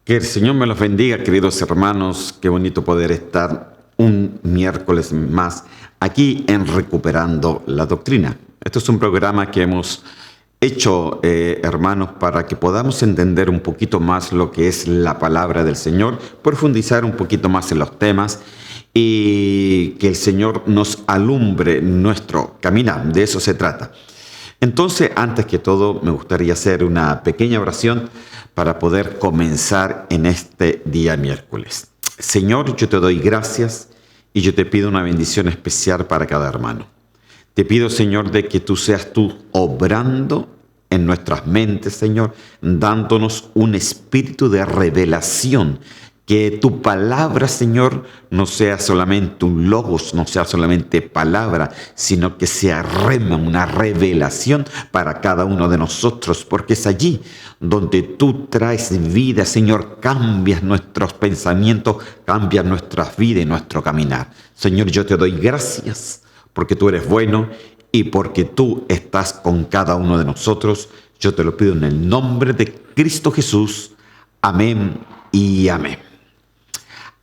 Que el Señor me los bendiga, queridos hermanos. Qué bonito poder estar un miércoles más aquí en Recuperando la Doctrina. Esto es un programa que hemos hecho, hermanos, para que podamos entender un poquito más lo que es la palabra del Señor, profundizar un poquito más en los temas y que el Señor nos alumbre nuestro caminar. De eso se trata. Entonces, antes que todo, me gustaría hacer una pequeña oración para poder comenzar en este día miércoles. Señor, yo te doy gracias y yo te pido una bendición especial para cada hermano. Te pido, Señor, de que tú seas tú obrando en nuestras mentes, Señor, dándonos un espíritu de revelación. Que tu palabra, Señor, no sea solamente un logos, no sea solamente palabra, sino que sea rema, una revelación para cada uno de nosotros, porque es allí donde tú traes vida, Señor, cambias nuestros pensamientos, cambias nuestras vidas y nuestro caminar. Señor, yo te doy gracias porque tú eres bueno y porque tú estás con cada uno de nosotros. Yo te lo pido en el nombre de Cristo Jesús. Amén y amén.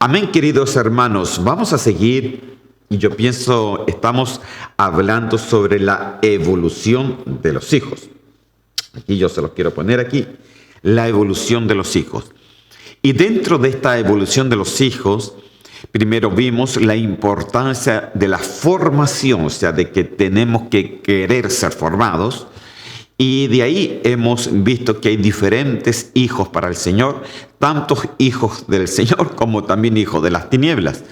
Amén, queridos hermanos. Vamos a seguir y yo pienso, estamos hablando sobre la evolución de los hijos. Aquí yo se los quiero poner aquí, la evolución de los hijos. Y dentro de esta evolución de los hijos, primero vimos la importancia de la formación, o sea, de que tenemos que querer ser formados. Y de ahí hemos visto que hay diferentes hijos para el Señor, tantos hijos del Señor como también hijos de las tinieblas.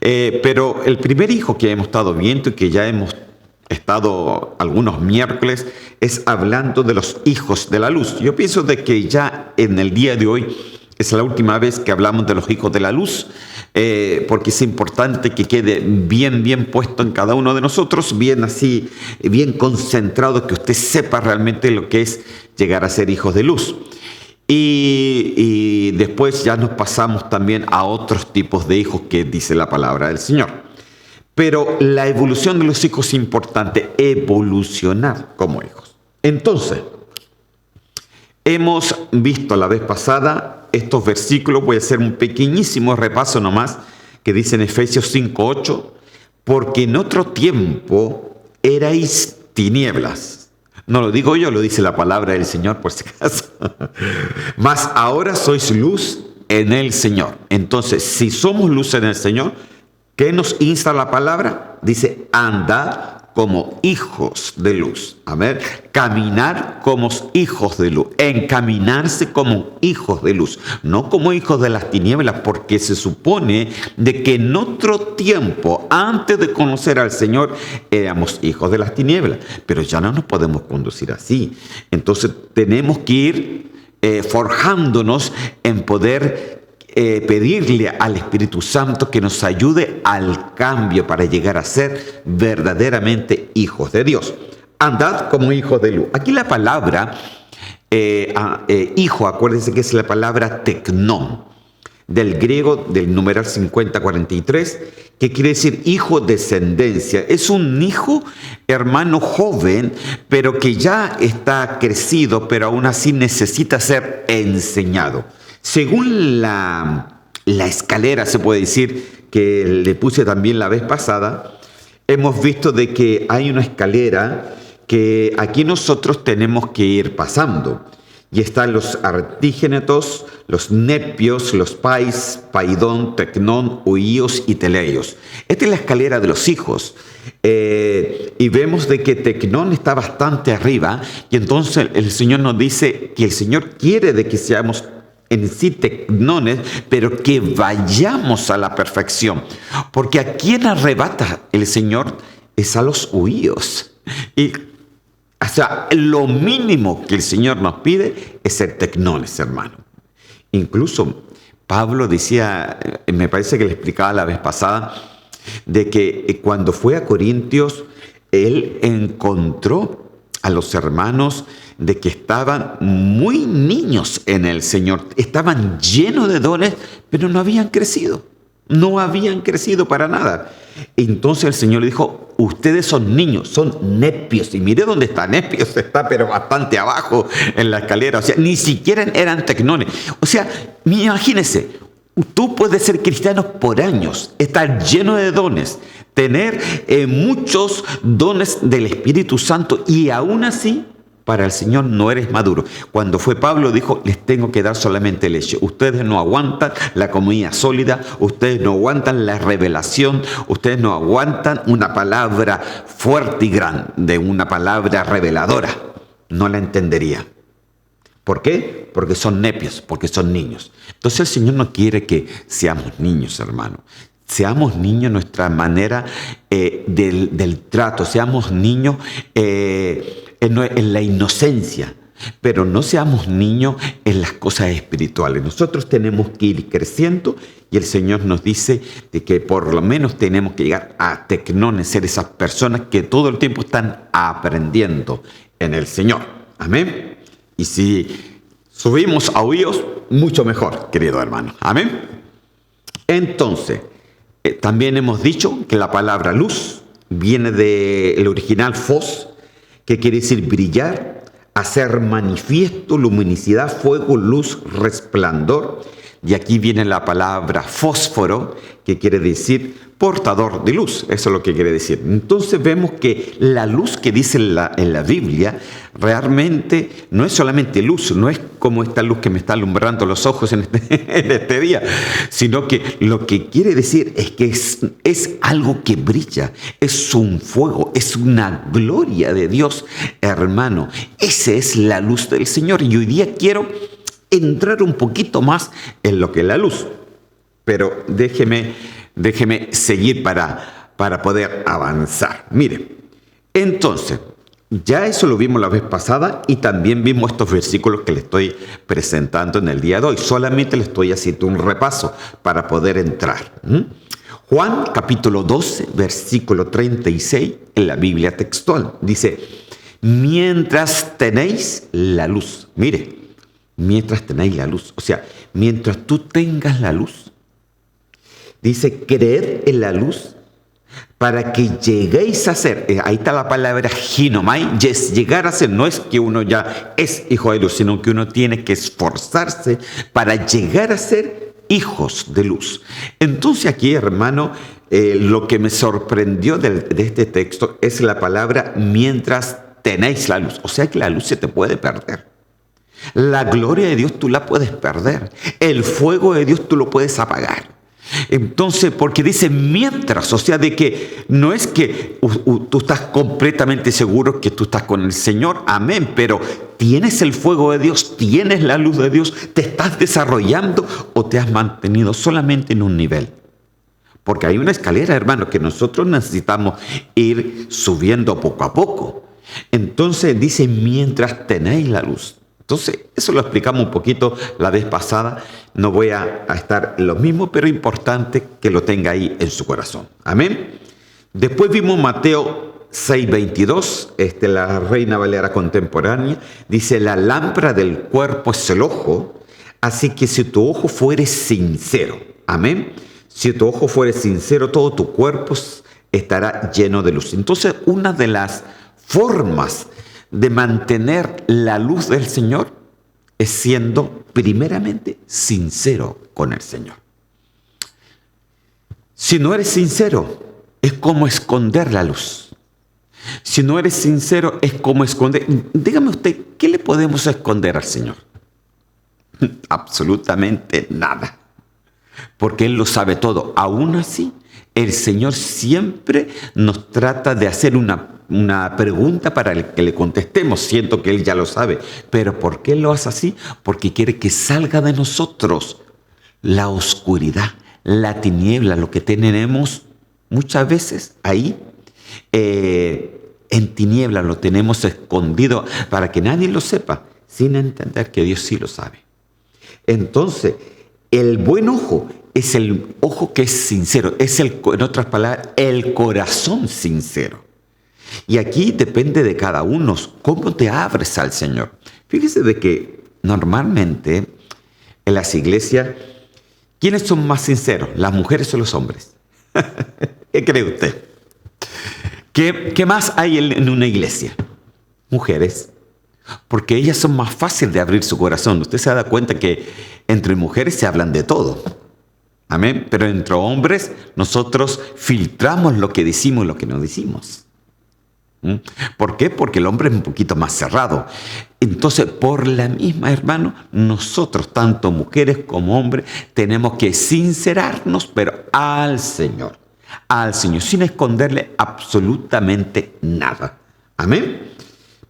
Pero el primer hijo que hemos estado viendo y que ya hemos estado algunos miércoles es hablando de los hijos de la luz. Yo pienso de que ya en el día de hoy es la última vez que hablamos de los hijos de la luz, porque es importante que quede bien puesto en cada uno de nosotros, bien así, bien concentrado, que usted sepa realmente lo que es llegar a ser hijos de luz. Y después ya nos pasamos también a otros tipos de hijos que dice la palabra del Señor. Pero la evolución de los hijos es importante, evolucionar como hijos. Entonces, hemos visto la vez pasada estos versículos, voy a hacer un pequeñísimo repaso nomás, que dice en Efesios 5:8, porque en otro tiempo erais tinieblas. No lo digo yo, lo dice la palabra del Señor por si acaso. Mas ahora sois luz en el Señor. Entonces, si somos luz en el Señor, ¿qué nos insta la palabra? Dice, andad como hijos de luz. A ver, caminar como hijos de luz, encaminarse como hijos de luz, no como hijos de las tinieblas, porque se supone de que en otro tiempo, antes de conocer al Señor, éramos hijos de las tinieblas, pero ya no nos podemos conducir así. Entonces tenemos que ir forjándonos en poder pedirle al Espíritu Santo que nos ayude al cambio para llegar a ser verdaderamente hijos de Dios. Andad como hijos de luz. Aquí la palabra hijo, acuérdense que es la palabra teknón, del griego del numeral 5043, que quiere decir hijo, descendencia. Es un hijo, hermano, joven, pero que ya está crecido, pero aún así necesita ser enseñado. Según la escalera, se puede decir, que le puse también la vez pasada, hemos visto de que hay una escalera que aquí nosotros tenemos que ir pasando. Y están los artígenetos, los nepios, los pais, paidón, tecnón, huíos y teleios. Esta es la escalera de los hijos. Y vemos de que tecnón está bastante arriba. Y entonces el Señor nos dice que el Señor quiere de que seamos en sí tecnones, pero que vayamos a la perfección. Porque a quien arrebata el Señor es a los huíos. Y o sea, lo mínimo que el Señor nos pide es ser tecnones, hermano. Incluso Pablo decía, me parece que le explicaba la vez pasada, de que cuando fue a Corintios, él encontró a los hermanos de que estaban muy niños en el Señor, estaban llenos de dones, pero no habían crecido para nada. Entonces el Señor le dijo, ustedes son niños, son nepios. Y mire dónde está nepios, está pero bastante abajo en la escalera. O sea, ni siquiera eran tecnones. O sea, imagínense, tú puedes ser cristiano por años, estar lleno de dones, tener muchos dones del Espíritu Santo y aún así para el Señor no eres maduro. Cuando fue Pablo dijo, les tengo que dar solamente leche. Ustedes no aguantan la comida sólida, ustedes no aguantan la revelación, ustedes no aguantan una palabra fuerte y grande, una palabra reveladora. No la entendería. ¿Por qué? Porque son nepios, porque son niños. Entonces el Señor no quiere que seamos niños, hermano. Seamos niños en nuestra manera del trato, seamos niños en la inocencia, pero no seamos niños en las cosas espirituales. Nosotros tenemos que ir creciendo y el Señor nos dice de que por lo menos tenemos que llegar a tecnones, ser esas personas que todo el tiempo están aprendiendo en el Señor. Amén. Y si subimos a oídos, mucho mejor, querido hermano. Amén. Entonces, también hemos dicho que la palabra luz viene del original phos, que quiere decir brillar, hacer manifiesto, luminosidad, fuego, luz, resplandor. Y aquí viene la palabra fósforo, que quiere decir portador de luz. Eso es lo que quiere decir. Entonces vemos que la luz que dice en la Biblia realmente no es solamente luz, no es como esta luz que me está alumbrando los ojos en este día, sino que lo que quiere decir es que es algo que brilla, es un fuego, es una gloria de Dios, hermano. Esa es la luz del Señor. Y hoy día quiero entrar un poquito más en lo que es la luz. Pero déjeme seguir para poder avanzar. Mire, entonces, ya eso lo vimos la vez pasada y también vimos estos versículos que le estoy presentando en el día de hoy. Solamente le estoy haciendo un repaso para poder entrar. Juan capítulo 12, versículo 36 en la Biblia textual. Dice, mientras tenéis la luz. Mire, mientras tenéis la luz. O sea, mientras tú tengas la luz. Dice, creed en la luz para que lleguéis a ser, ahí está la palabra ginomai, llegar a ser, no es que uno ya es hijo de luz, sino que uno tiene que esforzarse para llegar a ser hijos de luz. Entonces aquí, hermano, lo que me sorprendió de este texto es la palabra mientras tenéis la luz. O sea que la luz se te puede perder. La gloria de Dios tú la puedes perder. El fuego de Dios tú lo puedes apagar. Entonces, porque dice mientras, o sea, de que no es que tú estás completamente seguro que tú estás con el Señor, amén, pero tienes el fuego de Dios, tienes la luz de Dios, te estás desarrollando o te has mantenido solamente en un nivel. Porque hay una escalera, hermano, que nosotros necesitamos ir subiendo poco a poco. Entonces dice, mientras tenéis la luz. Entonces, eso lo explicamos un poquito la vez pasada. No voy a estar en lo mismo, pero es importante que lo tenga ahí en su corazón. Amén. Después vimos Mateo 6:22, la Reina Valera contemporánea. Dice, la lámpara del cuerpo es el ojo, así que si tu ojo fuere sincero, amén. Si tu ojo fuere sincero, todo tu cuerpo estará lleno de luz. Entonces, una de las formas de mantener la luz del Señor es siendo primeramente sincero con el Señor. Si no eres sincero, es como esconder la luz. Si no eres sincero, es como esconder. Dígame usted, ¿qué le podemos esconder al Señor? Absolutamente nada. Porque Él lo sabe todo. Aún así, el Señor siempre nos trata de hacer una pregunta para que le contestemos. Siento que Él ya lo sabe. ¿Pero por qué lo hace así? Porque quiere que salga de nosotros la oscuridad, la tiniebla, lo que tenemos muchas veces ahí en tiniebla, lo tenemos escondido para que nadie lo sepa, sin entender que Dios sí lo sabe. Entonces, el buen ojo es el ojo que es sincero, en otras palabras, el corazón sincero. Y aquí depende de cada uno, cómo te abres al Señor. Fíjese de que normalmente en las iglesias, ¿quiénes son más sinceros? ¿Las mujeres o los hombres? ¿Qué cree usted? ¿Qué más hay en una iglesia? Mujeres. Porque ellas son más fáciles de abrir su corazón. Usted se da cuenta que entre mujeres se hablan de todo. Amén. Pero entre hombres nosotros filtramos lo que decimos y lo que no decimos. ¿Por qué? Porque el hombre es un poquito más cerrado. Entonces, por la misma, hermano, nosotros, tanto mujeres como hombres, tenemos que sincerarnos, pero al Señor, sin esconderle absolutamente nada. Amén.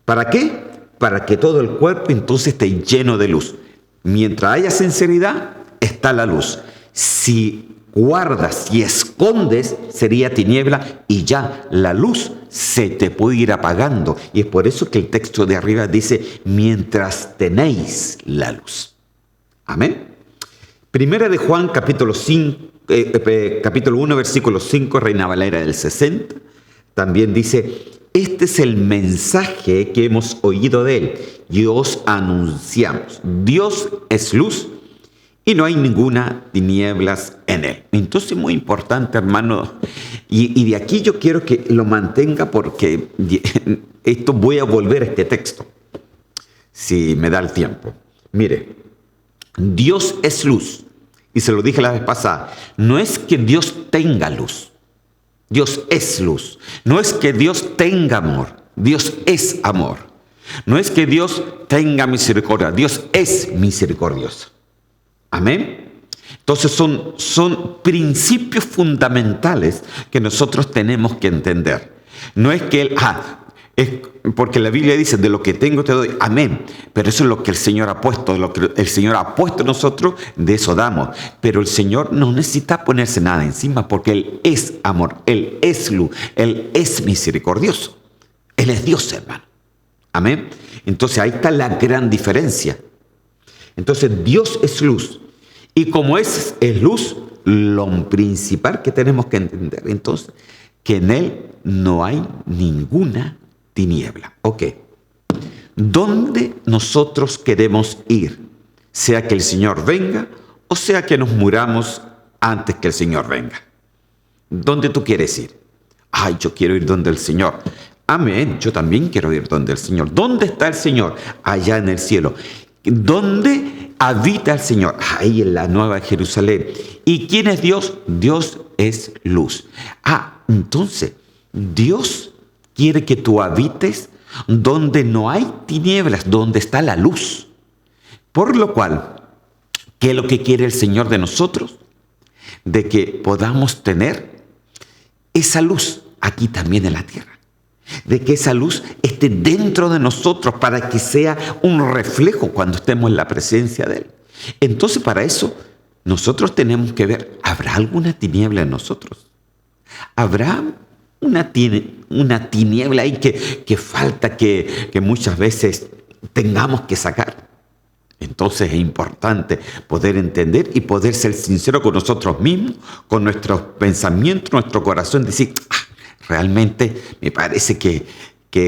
¿Para qué? Para que todo el cuerpo entonces esté lleno de luz. Mientras haya sinceridad, está la luz. Si guardas y escondes, sería tiniebla y ya la luz se te puede ir apagando. Y es por eso que el texto de arriba dice, mientras tenéis la luz. Amén. Primera de Juan, capítulo 1, versículo 5, Reina Valera del 60, también dice, este es el mensaje que hemos oído de él y os anunciamos. Dios es luz y no hay ninguna tinieblas en él. Entonces, muy importante, hermano, y de aquí yo quiero que lo mantenga porque esto voy a volver a este texto, si me da el tiempo. Mire, Dios es luz, y se lo dije la vez pasada, no es que Dios tenga luz, Dios es luz. No es que Dios tenga amor, Dios es amor. No es que Dios tenga misericordia, Dios es misericordioso. Amén. Entonces son principios fundamentales que nosotros tenemos que entender. No es que es porque la Biblia dice, de lo que tengo te doy, amén. Pero eso es lo que el Señor ha puesto, lo que el Señor ha puesto en nosotros, de eso damos. Pero el Señor no necesita ponerse nada encima porque Él es amor, Él es luz, Él es misericordioso. Él es Dios, hermano. Amén. Entonces ahí está la gran diferencia. Entonces Dios es luz. Y como es luz, lo principal que tenemos que entender entonces, que en Él no hay ninguna tiniebla. Ok. ¿Dónde nosotros queremos ir? Sea que el Señor venga o sea que nos muramos antes que el Señor venga. ¿Dónde tú quieres ir? Ay, yo quiero ir donde el Señor. Amén, yo también quiero ir donde el Señor. ¿Dónde está el Señor? Allá en el cielo. ¿Dónde habita el Señor? Ahí en la Nueva Jerusalén. ¿Y quién es Dios? Dios es luz. Entonces, Dios quiere que tú habites donde no hay tinieblas, donde está la luz. Por lo cual, ¿qué es lo que quiere el Señor de nosotros? De que podamos tener esa luz aquí también en la tierra. De que esa luz esté dentro de nosotros para que sea un reflejo cuando estemos en la presencia de Él. Entonces, para eso, nosotros tenemos que ver, ¿habrá alguna tiniebla en nosotros? ¿Habrá una tiniebla ahí que falta que muchas veces tengamos que sacar? Entonces es importante poder entender y poder ser sincero con nosotros mismos, con nuestros pensamientos, nuestro corazón, decir, realmente me parece que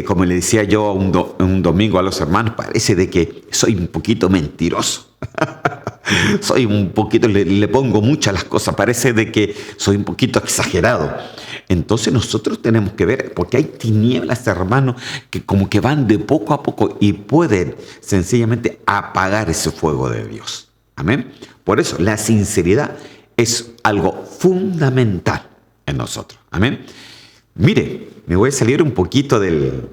como le decía yo un domingo a los hermanos, parece de que soy un poquito mentiroso. Soy un poquito, le pongo muchas las cosas, parece de que soy un poquito exagerado. Entonces nosotros tenemos que ver, porque hay tinieblas, hermanos, que como que van de poco a poco y pueden sencillamente apagar ese fuego de Dios. Amén. Por eso la sinceridad es algo fundamental en nosotros. Amén. Mire, me voy a salir un poquito de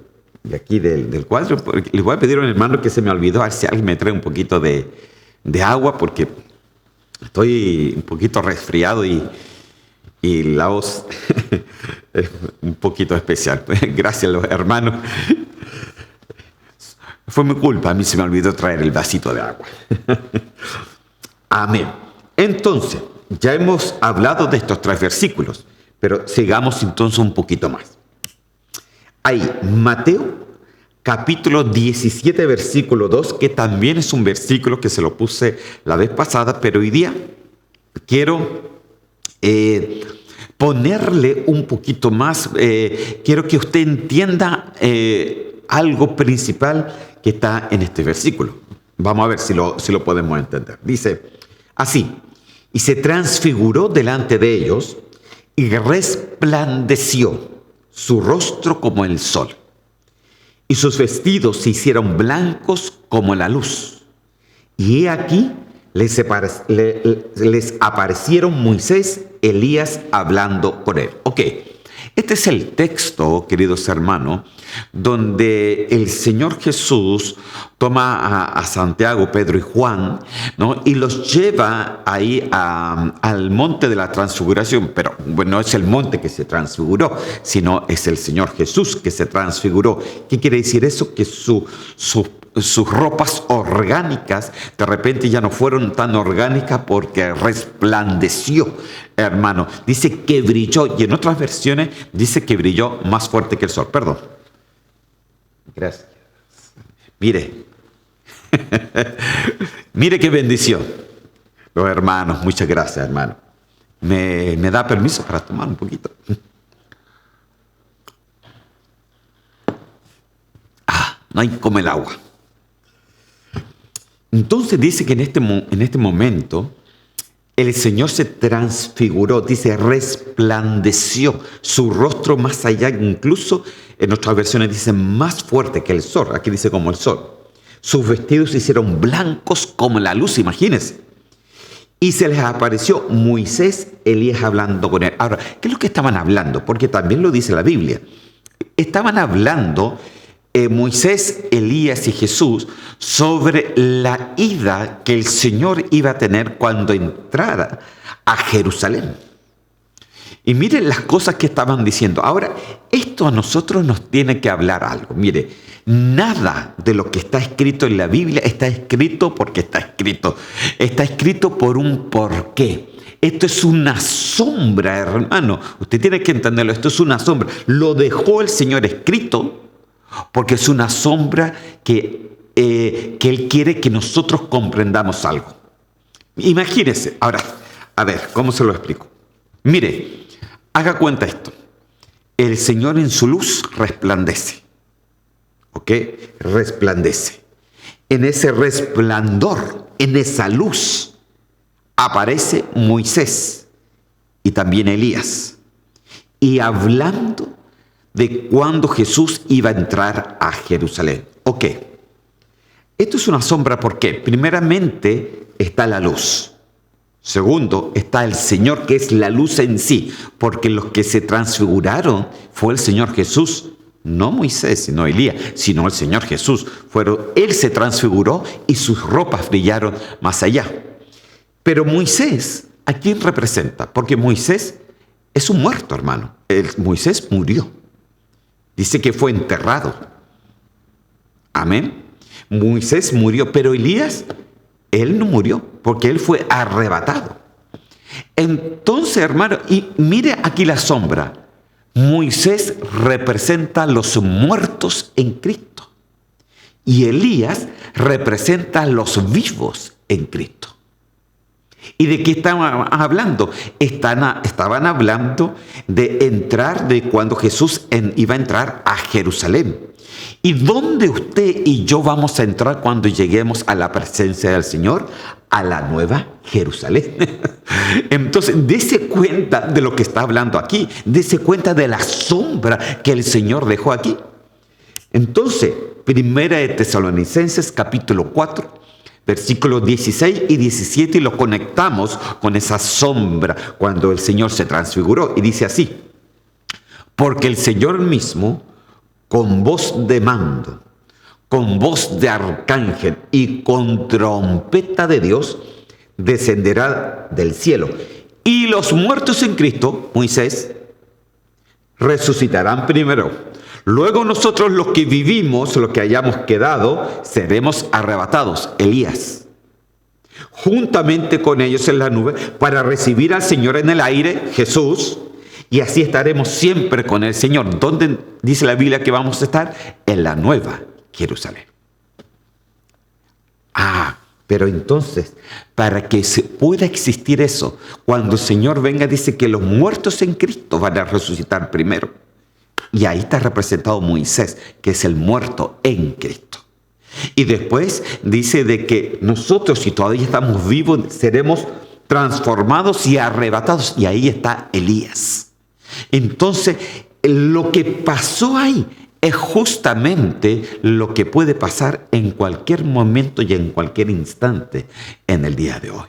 aquí del cuadro, porque le voy a pedir a un hermano que se me olvidó, a ver si alguien me trae un poquito de agua, porque estoy un poquito resfriado y la voz es un poquito especial. Gracias, los hermanos. Fue mi culpa, a mí se me olvidó traer el vasito de agua. Amén. Entonces, ya hemos hablado de estos 3 versículos, pero sigamos entonces un poquito más. Hay Mateo capítulo 17, versículo 2, que también es un versículo que se lo puse la vez pasada, pero hoy día quiero ponerle un poquito más, quiero que usted entienda algo principal que está en este versículo. Vamos a ver si lo podemos entender. Dice así, y se transfiguró delante de ellos, y resplandeció su rostro como el sol, y sus vestidos se hicieron blancos como la luz. Y he aquí, les aparecieron Moisés, Elías hablando con él. Ok, este es el texto, queridos hermanos, donde el Señor Jesús toma a Santiago, Pedro y Juan, ¿no? Y los lleva ahí al monte de la transfiguración. Pero bueno, no es el monte que se transfiguró, sino es el Señor Jesús que se transfiguró. ¿Qué quiere decir eso? Que sus ropas orgánicas de repente ya no fueron tan orgánicas porque resplandeció, hermano. Dice que brilló, y en otras versiones dice que brilló más fuerte que el sol. Perdón. Gracias. Mire. Mire qué bendición. Los hermanos, muchas gracias, hermano. ¿Me da permiso para tomar un poquito? No hay como el agua. Entonces dice que en este momento el Señor se transfiguró, dice resplandeció su rostro más allá, incluso en otras versiones dice más fuerte que el sol, aquí dice como el sol. Sus vestidos se hicieron blancos como la luz, imagínense. Y se les apareció Moisés, Elías hablando con él. Ahora, ¿qué es lo que estaban hablando? Porque también lo dice la Biblia. Estaban hablando Moisés, Elías y Jesús sobre la ida que el Señor iba a tener cuando entrara a Jerusalén. Y miren las cosas que estaban diciendo. Ahora, esto a nosotros nos tiene que hablar algo. Mire, nada de lo que está escrito en la Biblia está escrito porque está escrito. Está escrito por un porqué. Esto es una sombra, hermano. Usted tiene que entenderlo. Esto es una sombra. Lo dejó el Señor escrito porque es una sombra que Él quiere que nosotros comprendamos algo. Imagínese. Ahora, a ver, ¿cómo se lo explico? Mire, haga cuenta esto. El Señor en su luz resplandece. ¿Ok? Resplandece. En ese resplandor, en esa luz, aparece Moisés y también Elías. Y hablando de cuando Jesús iba a entrar a Jerusalén. Ok. Esto es una sombra, ¿por qué? Primeramente está la luz. Segundo, está el Señor, que es la luz en sí, porque los que se transfiguraron fue el Señor Jesús, no Moisés, sino Elías, sino el Señor Jesús. Él se transfiguró y sus ropas brillaron más allá. Pero Moisés, ¿a quién representa? Porque Moisés es un muerto, hermano. Moisés murió. Dice que fue enterrado. Amén. Moisés murió, pero Elías, él no murió, porque él fue arrebatado. Entonces, hermano, y mire aquí la sombra. Moisés representa a los muertos en Cristo. Y Elías representa a los vivos en Cristo. ¿Y de qué estaban hablando? Estaban hablando de entrar, de cuando Jesús iba a entrar a Jerusalén. ¿Y dónde usted y yo vamos a entrar cuando lleguemos a la presencia del Señor? A la nueva Jerusalén. Entonces, dése cuenta de lo que está hablando aquí. Dése cuenta de la sombra que el Señor dejó aquí. Entonces, Primera de Tesalonicenses, capítulo 4, versículos 16 y 17, y lo conectamos con esa sombra cuando el Señor se transfiguró. Y dice así: porque el Señor mismo, con voz de mando, con voz de arcángel y con trompeta de Dios, descenderá del cielo. Y los muertos en Cristo, Moisés, resucitarán primero. Luego nosotros los que vivimos, los que hayamos quedado, seremos arrebatados, Elías, juntamente con ellos en la nube, para recibir al Señor en el aire, Jesús, y así estaremos siempre con el Señor. ¿Dónde dice la Biblia que vamos a estar? En la nueva Jerusalén. Pero entonces, para que se pueda existir eso, cuando el Señor venga, dice que los muertos en Cristo van a resucitar primero. Y ahí está representado Moisés, que es el muerto en Cristo. Y después dice de que nosotros, si todavía estamos vivos, seremos transformados y arrebatados. Y ahí está Elías. Entonces, lo que pasó ahí es justamente lo que puede pasar en cualquier momento y en cualquier instante en el día de hoy.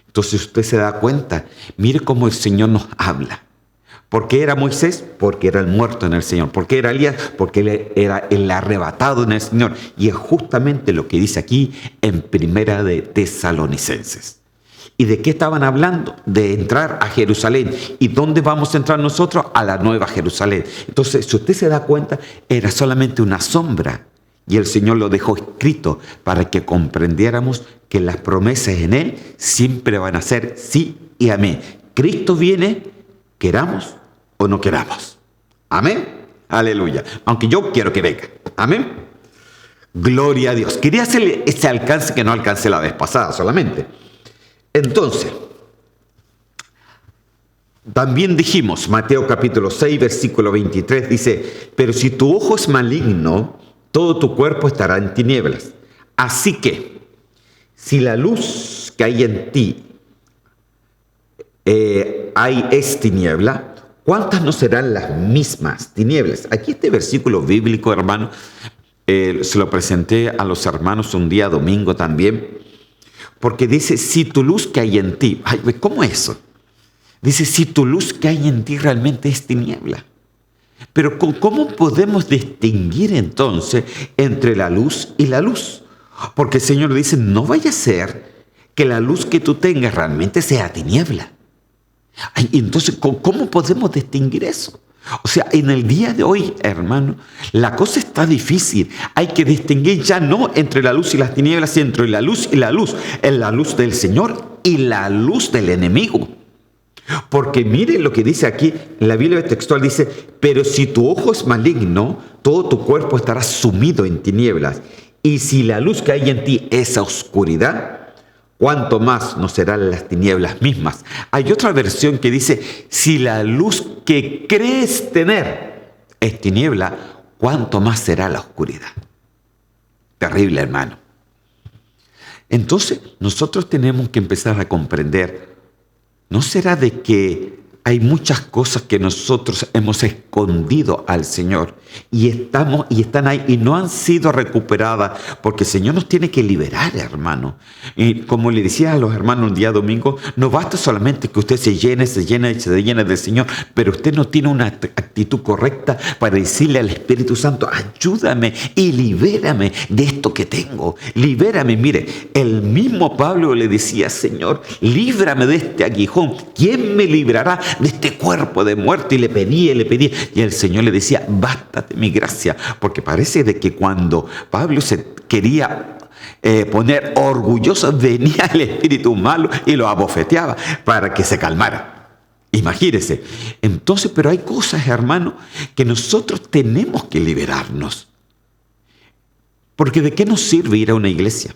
Entonces usted se da cuenta, mire cómo el Señor nos habla. ¿Por qué era Moisés? Porque era el muerto en el Señor. ¿Por qué era Elías? Porque él era el arrebatado en el Señor. Y es justamente lo que dice aquí en Primera de Tesalonicenses. ¿Y de qué estaban hablando? De entrar a Jerusalén. ¿Y dónde vamos a entrar nosotros? A la nueva Jerusalén. Entonces, si usted se da cuenta, era solamente una sombra. Y el Señor lo dejó escrito para que comprendiéramos que las promesas en Él siempre van a ser sí y amén. Cristo viene, queramos o no queramos. Amén. Aleluya. Aunque yo quiero que venga. Amén. Gloria a Dios. Quería hacerle ese alcance que no alcancé la vez pasada solamente. Entonces, también dijimos, Mateo capítulo 6, versículo 23, dice, pero si tu ojo es maligno, todo tu cuerpo estará en tinieblas. Así que, si la luz que hay en ti es tiniebla, ¿cuántas no serán las mismas tinieblas? Aquí este versículo bíblico, hermano, se lo presenté a los hermanos un día domingo también, porque dice, si tu luz que hay en ti, ay, ¿cómo es eso? Dice, si tu luz que hay en ti realmente es tiniebla. Pero ¿cómo podemos distinguir entonces entre la luz y la luz? Porque el Señor dice, no vaya a ser que la luz que tú tengas realmente sea tiniebla. Ay, entonces, ¿cómo podemos distinguir eso? O sea, en el día de hoy, hermano, la cosa está difícil. Hay que distinguir ya no entre la luz y las tinieblas, sino entre la luz y la luz. Es la luz del Señor y la luz del enemigo. Porque mire lo que dice aquí, en la Biblia textual dice, pero si tu ojo es maligno, todo tu cuerpo estará sumido en tinieblas. Y si la luz que hay en ti es oscuridad, cuánto más no serán las tinieblas mismas. Hay otra versión que dice, si la luz que crees tener es tiniebla, cuánto más será la oscuridad. Terrible, hermano. Entonces, nosotros tenemos que empezar a comprender, ¿no será de que hay muchas cosas que nosotros hemos escondido al Señor y están ahí y no han sido recuperadas? Porque el Señor nos tiene que liberar, hermano. Y como le decía a los hermanos un día domingo, no basta solamente que usted se llene del Señor, pero usted no tiene una actitud correcta para decirle al Espíritu Santo, ayúdame y libérame de esto que tengo. Libérame. Mire, el mismo Pablo le decía, Señor, líbrame de este aguijón. ¿Quién me librará de este cuerpo de muerte? Y le pedía. Y el Señor le decía, bástate mi gracia. Porque parece de que cuando Pablo se quería poner orgulloso, venía el espíritu malo y lo abofeteaba para que se calmara. Imagínese. Entonces, pero hay cosas, hermano, que nosotros tenemos que liberarnos. Porque ¿de qué nos sirve ir a una iglesia?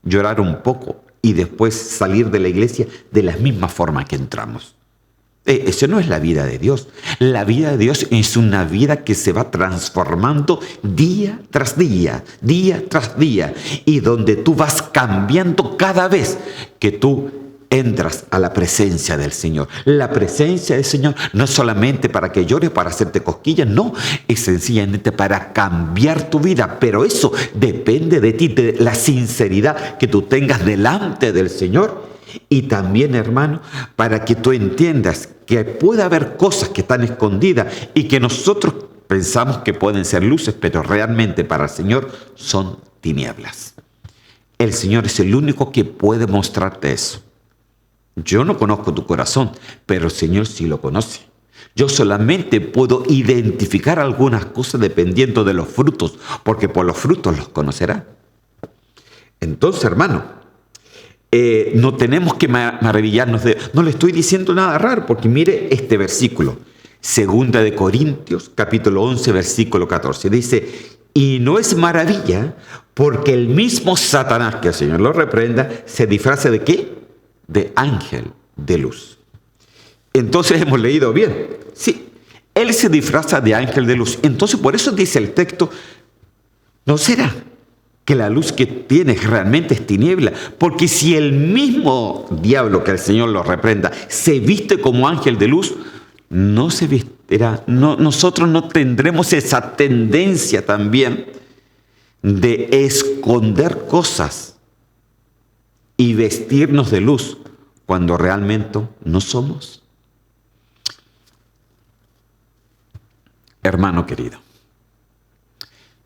Llorar un poco y después salir de la iglesia de la misma forma que entramos. Eso no es la vida de Dios. La vida de Dios es una vida que se va transformando día tras día, y donde tú vas cambiando cada vez que tú entras a la presencia del Señor. La presencia del Señor no es solamente para que llores, para hacerte cosquillas, no, es sencillamente para cambiar tu vida, pero eso depende de ti, de la sinceridad que tú tengas delante del Señor. Y también, hermano, para que tú entiendas que puede haber cosas que están escondidas y que nosotros pensamos que pueden ser luces, pero realmente para el Señor son tinieblas. El Señor es el único que puede mostrarte eso. Yo no conozco tu corazón, pero el Señor sí lo conoce. Yo solamente puedo identificar algunas cosas dependiendo de los frutos, porque por los frutos los conocerá. Entonces, hermano, no tenemos que maravillarnos de... No le estoy diciendo nada raro, porque mire este versículo. Segunda de Corintios, capítulo 11, versículo 14. Dice, y no es maravilla, porque el mismo Satanás, que el Señor lo reprenda, se disfraza ¿de qué? De ángel de luz. Entonces hemos leído bien. Sí, él se disfraza de ángel de luz. Entonces por eso dice el texto, ¿no será que la luz que tienes realmente es tiniebla. Porque si el mismo diablo, que el Señor lo reprenda, se viste como ángel de luz, no se vestirá, nosotros no tendremos esa tendencia también de esconder cosas y vestirnos de luz cuando realmente no somos. Hermano querido,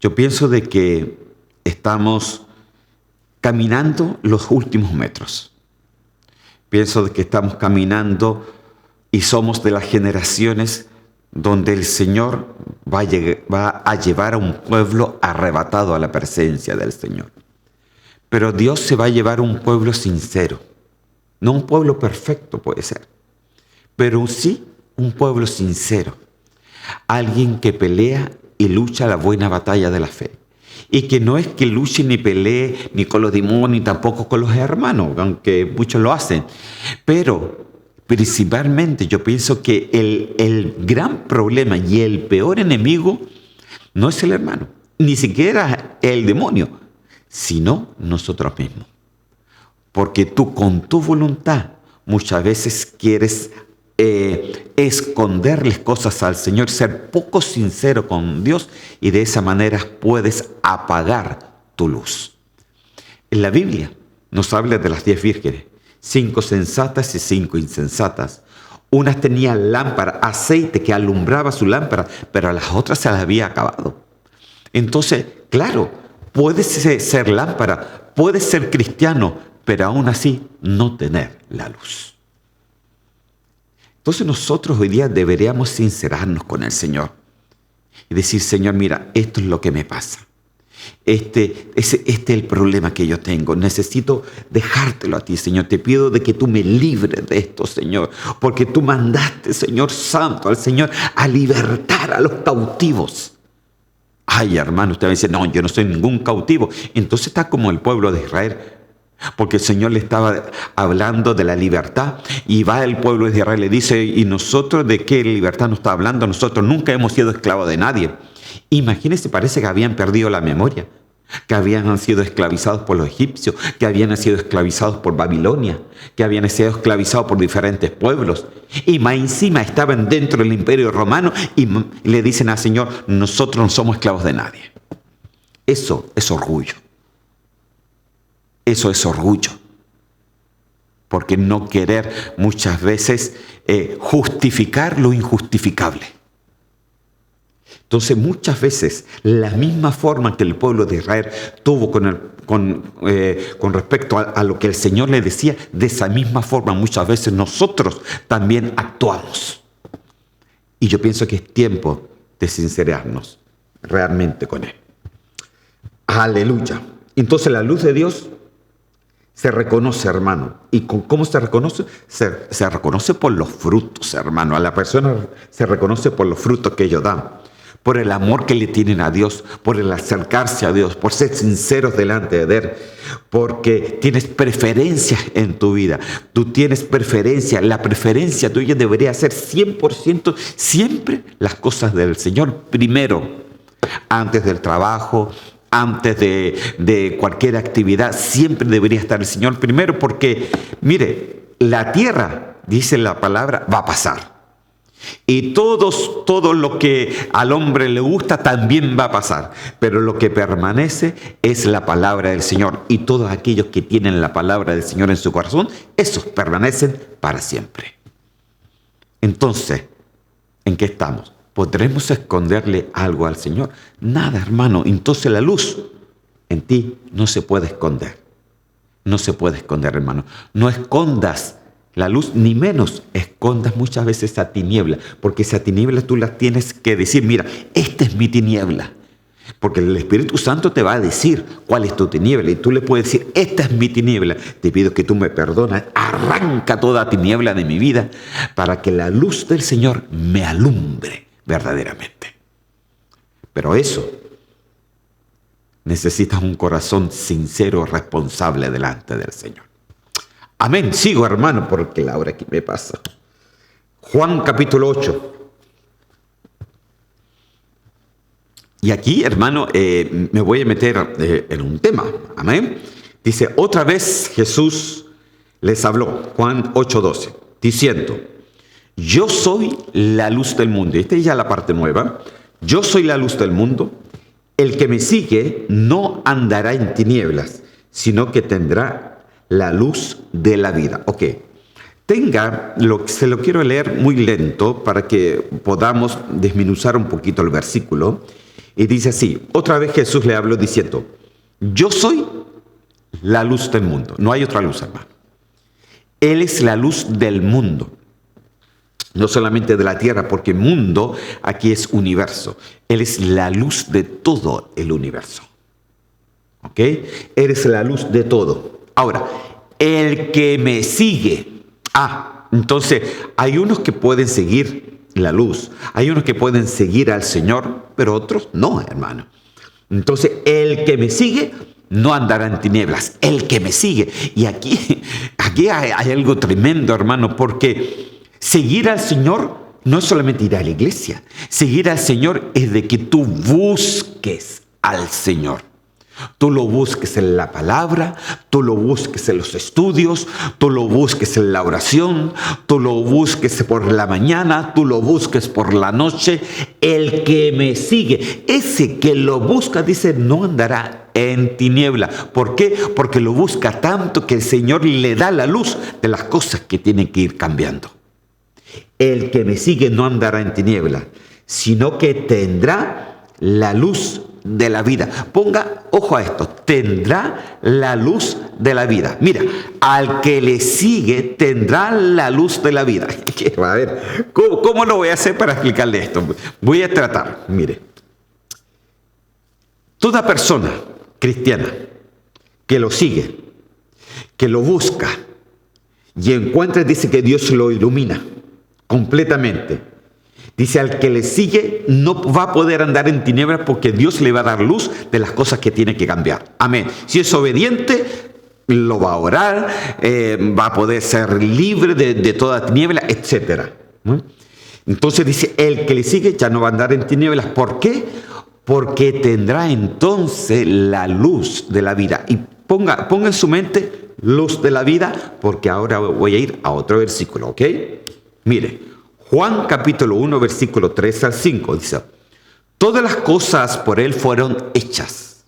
yo pienso de que estamos caminando los últimos metros. Pienso de que estamos caminando y somos de las generaciones donde el Señor va a llevar a un pueblo arrebatado a la presencia del Señor. Pero Dios se va a llevar a un pueblo sincero. No un pueblo perfecto puede ser, pero sí un pueblo sincero. Alguien que pelea y lucha la buena batalla de la fe. Y que no es que luche ni pelee ni con los demonios ni tampoco con los hermanos, aunque muchos lo hacen. Pero principalmente yo pienso que el gran problema y el peor enemigo no es el hermano, ni siquiera el demonio, sino nosotros mismos. Porque tú con tu voluntad muchas veces quieres esconderles cosas al Señor, ser poco sincero con Dios, y de esa manera puedes apagar tu luz. En la Biblia nos habla de las 10 vírgenes, 5 sensatas y 5 insensatas. Unas tenían lámpara, aceite que alumbraba su lámpara, pero a las otras se las había acabado. Entonces, claro, puedes ser lámpara, puedes ser cristiano, pero aún así no tener la luz. Entonces nosotros hoy día deberíamos sincerarnos con el Señor y decir: Señor, mira, esto es lo que me pasa. Este es el problema que yo tengo. Necesito dejártelo a ti, Señor. Te pido de que tú me libres de esto, Señor. Porque tú mandaste, Señor Santo, al Señor a libertar a los cautivos. Ay, hermano, usted me dice: no, yo no soy ningún cautivo. Entonces está como el pueblo de Israel. Porque el Señor le estaba hablando de la libertad, y va el pueblo de Israel y le dice: ¿y nosotros de qué libertad nos está hablando? Nosotros nunca hemos sido esclavos de nadie. Imagínense, parece que habían perdido la memoria, que habían sido esclavizados por los egipcios, que habían sido esclavizados por Babilonia, que habían sido esclavizados por diferentes pueblos. Y más encima estaban dentro del imperio romano y le dicen al Señor: nosotros no somos esclavos de nadie. Eso es orgullo. Eso es orgullo, porque no querer muchas veces justificar lo injustificable. Entonces muchas veces la misma forma que el pueblo de Israel tuvo con respecto a lo que el Señor le decía, de esa misma forma muchas veces nosotros también actuamos. Y yo pienso que es tiempo de sincerarnos realmente con Él. Aleluya. Entonces la luz de Dios se reconoce, hermano. ¿Y cómo se reconoce? Se reconoce por los frutos, hermano. A la persona se reconoce por los frutos que ellos dan, por el amor que le tienen a Dios, por el acercarse a Dios, por ser sinceros delante de Él, porque tienes preferencias en tu vida. Tú tienes preferencia. La preferencia tuya debería ser 100% siempre las cosas del Señor primero, antes del trabajo, antes de cualquier actividad. Siempre debería estar el Señor primero, porque, mire, la tierra, dice la palabra, va a pasar. Y todo lo que al hombre le gusta también va a pasar. Pero lo que permanece es la palabra del Señor. Y todos aquellos que tienen la palabra del Señor en su corazón, esos permanecen para siempre. Entonces, ¿en qué estamos? ¿Podremos esconderle algo al Señor? Nada, hermano. Entonces la luz en ti no se puede esconder. No se puede esconder, hermano. No escondas la luz, ni menos escondas muchas veces esa tiniebla. Porque esa tiniebla tú la tienes que decir: mira, esta es mi tiniebla. Porque el Espíritu Santo te va a decir cuál es tu tiniebla. Y tú le puedes decir: esta es mi tiniebla. Te pido que tú me perdonas. Arranca toda tiniebla de mi vida para que la luz del Señor me alumbre verdaderamente. Pero eso, necesitas un corazón sincero, responsable delante del Señor. Amén. Sigo, hermano, porque la hora aquí me pasa. Juan capítulo 8. Y aquí, hermano, me voy a meter en un tema. Amén. Dice, otra vez Jesús les habló, Juan 8:12, diciendo, yo soy la luz del mundo. Esta es ya la parte nueva. Yo soy la luz del mundo. El que me sigue no andará en tinieblas, sino que tendrá la luz de la vida. Ok. Se lo quiero leer muy lento para que podamos desmenuzar un poquito el versículo. Y dice así, otra vez Jesús le habló diciendo, yo soy la luz del mundo. No hay otra luz, hermano. Él es la luz del mundo. No solamente de la tierra, porque mundo aquí es universo. Él es la luz de todo el universo. ¿Ok? Él es la luz de todo. Ahora, el que me sigue. Entonces hay unos que pueden seguir la luz. Hay unos que pueden seguir al Señor, pero otros no, hermano. Entonces, el que me sigue no andará en tinieblas. El que me sigue. Y aquí hay algo tremendo, hermano, porque seguir al Señor no es solamente ir a la iglesia. Seguir al Señor es de que tú busques al Señor. Tú lo busques en la palabra, tú lo busques en los estudios, tú lo busques en la oración, tú lo busques por la mañana, tú lo busques por la noche. El que me sigue, ese que lo busca, dice, no andará en tiniebla. ¿Por qué? Porque lo busca tanto que el Señor le da la luz de las cosas que tienen que ir cambiando. El que me sigue no andará en tiniebla, sino que tendrá la luz de la vida. Ponga ojo a esto, tendrá la luz de la vida. Mira, al que le sigue tendrá la luz de la vida. A ver, ¿cómo lo voy a hacer para explicarle esto? Voy a tratar, mire. Toda persona cristiana que lo sigue, que lo busca y encuentra, dice que Dios lo ilumina completamente. Dice, al que le sigue no va a poder andar en tinieblas porque Dios le va a dar luz de las cosas que tiene que cambiar. Amén. Si es obediente, lo va a orar, va a poder ser libre de toda tiniebla, etc. Entonces dice, el que le sigue ya no va a andar en tinieblas. ¿Por qué? Porque tendrá entonces la luz de la vida. Y ponga en su mente luz de la vida, porque ahora voy a ir a otro versículo, ¿ok? Mire. Juan capítulo 1, versículo 3 al 5, dice, todas las cosas por Él fueron hechas.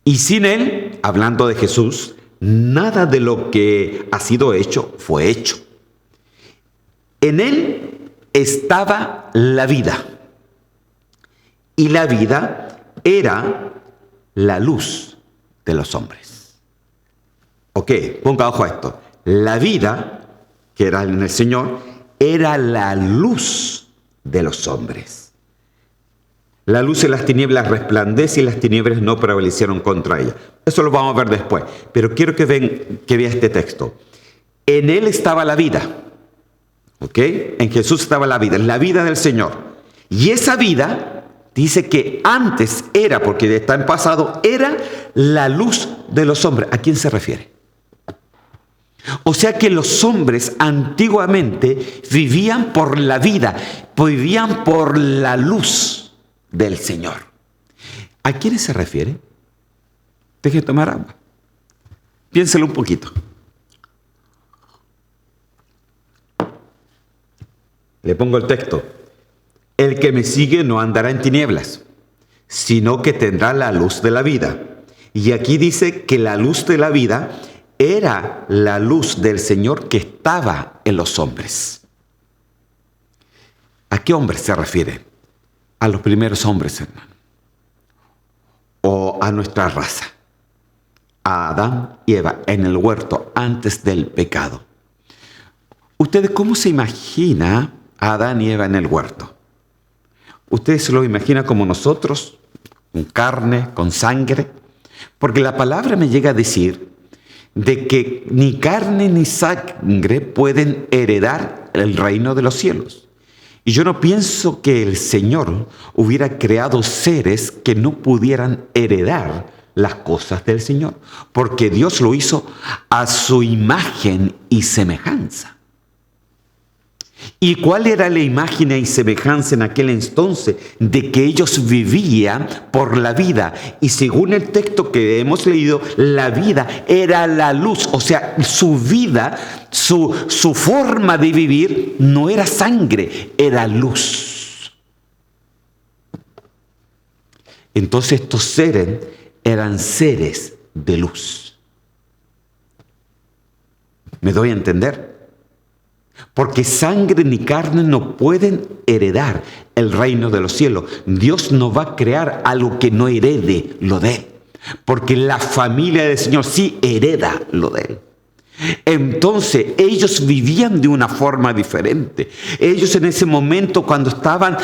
Y sin Él, hablando de Jesús, nada de lo que ha sido hecho fue hecho. En Él estaba la vida. Y la vida era la luz de los hombres. Ok, ponga ojo a esto. La vida, que era en el Señor, era la luz de los hombres. La luz en las tinieblas resplandece y las tinieblas no prevalecieron contra ella. Eso lo vamos a ver después. Pero quiero que vea este texto. En Él estaba la vida. ¿Ok? En Jesús estaba la vida del Señor. Y esa vida dice que antes era, porque está en pasado, era la luz de los hombres. ¿A quién se refiere? O sea que los hombres antiguamente vivían por la vida, vivían por la luz del Señor. ¿A quiénes se refiere? Deje de tomar agua. Piénselo un poquito. Le pongo el texto. El que me sigue no andará en tinieblas, sino que tendrá la luz de la vida. Y aquí dice que la luz de la vida era la luz del Señor que estaba en los hombres. ¿A qué hombres se refiere? A los primeros hombres, hermano. O a nuestra raza. A Adán y Eva en el huerto antes del pecado. ¿Ustedes cómo se imagina a Adán y Eva en el huerto? ¿Ustedes se lo imaginan como nosotros? Con carne, con sangre. Porque la palabra me llega a decir de que ni carne ni sangre pueden heredar el reino de los cielos. Y yo no pienso que el Señor hubiera creado seres que no pudieran heredar las cosas del Señor, porque Dios lo hizo a su imagen y semejanza. ¿Y cuál era la imagen y semejanza en aquel entonces? De que ellos vivían por la vida. Y según el texto que hemos leído, la vida era la luz. O sea, su vida, su forma de vivir no era sangre, era luz. Entonces estos seres eran seres de luz. ¿Me doy a entender? Porque sangre ni carne no pueden heredar el reino de los cielos. Dios no va a crear algo que no herede lo de Él. Porque la familia del Señor sí hereda lo de Él. Entonces ellos vivían de una forma diferente. Ellos en ese momento, cuando estaban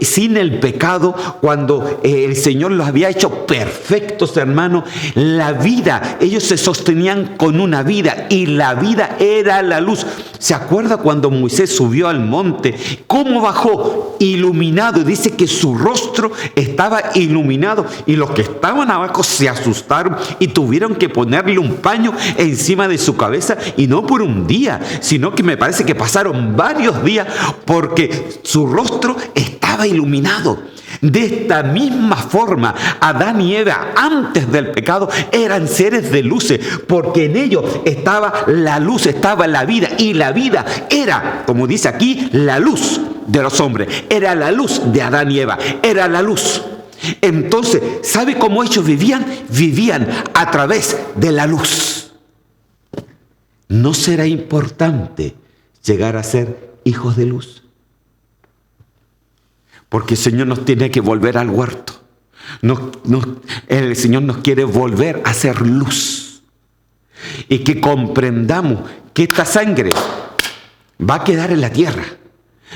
sin el pecado, cuando el Señor los había hecho perfectos, hermanos, la vida, ellos se sostenían con una vida, y la vida era la luz. ¿Se acuerda cuando Moisés subió al monte? ¿Cómo bajó? Iluminado. Dice que su rostro estaba iluminado, y los que estaban abajo se asustaron y tuvieron que ponerle un paño encima de su cabeza. Y no por un día, sino que me parece que pasaron varios días, porque su rostro estaba iluminado. De esta misma forma, Adán y Eva, antes del pecado, eran seres de luces, porque en ellos estaba la luz, estaba la vida, y la vida era, como dice aquí, la luz de los hombres. Era la luz de Adán y Eva, era la luz. Entonces, ¿sabe cómo ellos vivían? Vivían a través de la luz. ¿No será importante llegar a ser hijos de luz? Porque el Señor nos tiene que volver al huerto. El Señor nos quiere volver a ser luz. Y que comprendamos que esta sangre va a quedar en la tierra.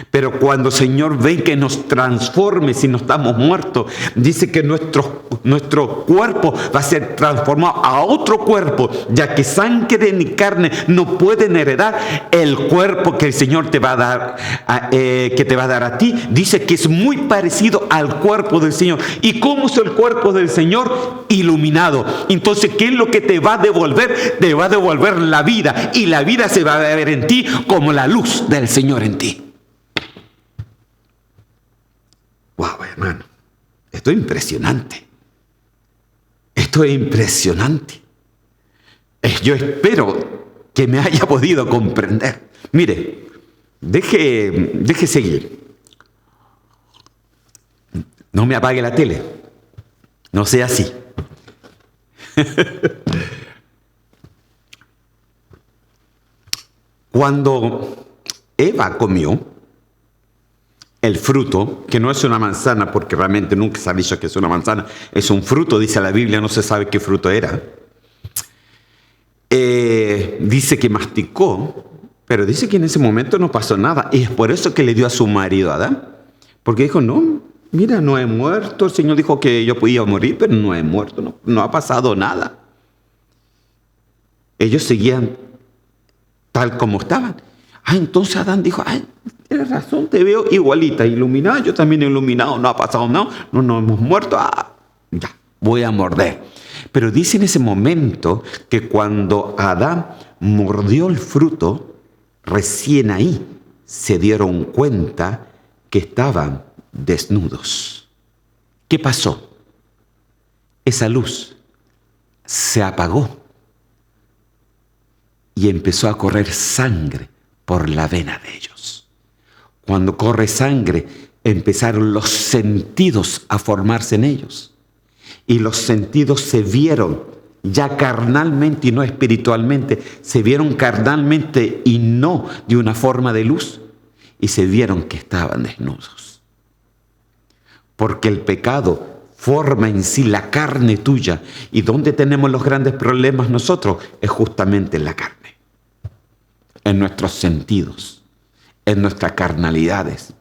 Pero cuando el Señor ve que nos transforme, si no estamos muertos, dice que nuestro cuerpo va a ser transformado a otro cuerpo, ya que sangre ni carne no pueden heredar el cuerpo que el Señor te va a dar, que te va a dar a ti. Dice que es muy parecido al cuerpo del Señor. ¿Y cómo es el cuerpo del Señor? Iluminado. Entonces, ¿qué es lo que te va a devolver? Te va a devolver la vida, y la vida se va a ver en ti como la luz del Señor en ti. Wow, hermano, esto es impresionante. Esto es impresionante. Yo espero que me haya podido comprender. Mire, deje seguir. No me apague la tele. No sea así. Cuando Eva comió el fruto, que no es una manzana, porque realmente nunca se ha dicho que es una manzana, es un fruto, dice la Biblia, no se sabe qué fruto era. Dice que masticó, pero dice que en ese momento no pasó nada, y es por eso que le dio a su marido Adán, porque dijo, no, mira, no he muerto, el Señor dijo que yo podía morir, pero no he muerto, no ha pasado nada. Ellos seguían tal como estaban. Entonces Adán dijo, tienes razón, te veo igualita, iluminada, yo también he iluminado, no ha pasado nada, no hemos muerto, ya, voy a morder. Pero dice en ese momento que cuando Adán mordió el fruto, recién ahí se dieron cuenta que estaban desnudos. ¿Qué pasó? Esa luz se apagó y empezó a correr sangre por la vena de ellos. Cuando corre sangre, empezaron los sentidos a formarse en ellos. Y los sentidos se vieron ya carnalmente y no espiritualmente. Se vieron carnalmente y no de una forma de luz. Y se vieron que estaban desnudos. Porque el pecado forma en sí la carne tuya. ¿Y dónde tenemos los grandes problemas nosotros? Es justamente en la carne. En nuestros sentidos, en nuestras carnalidades.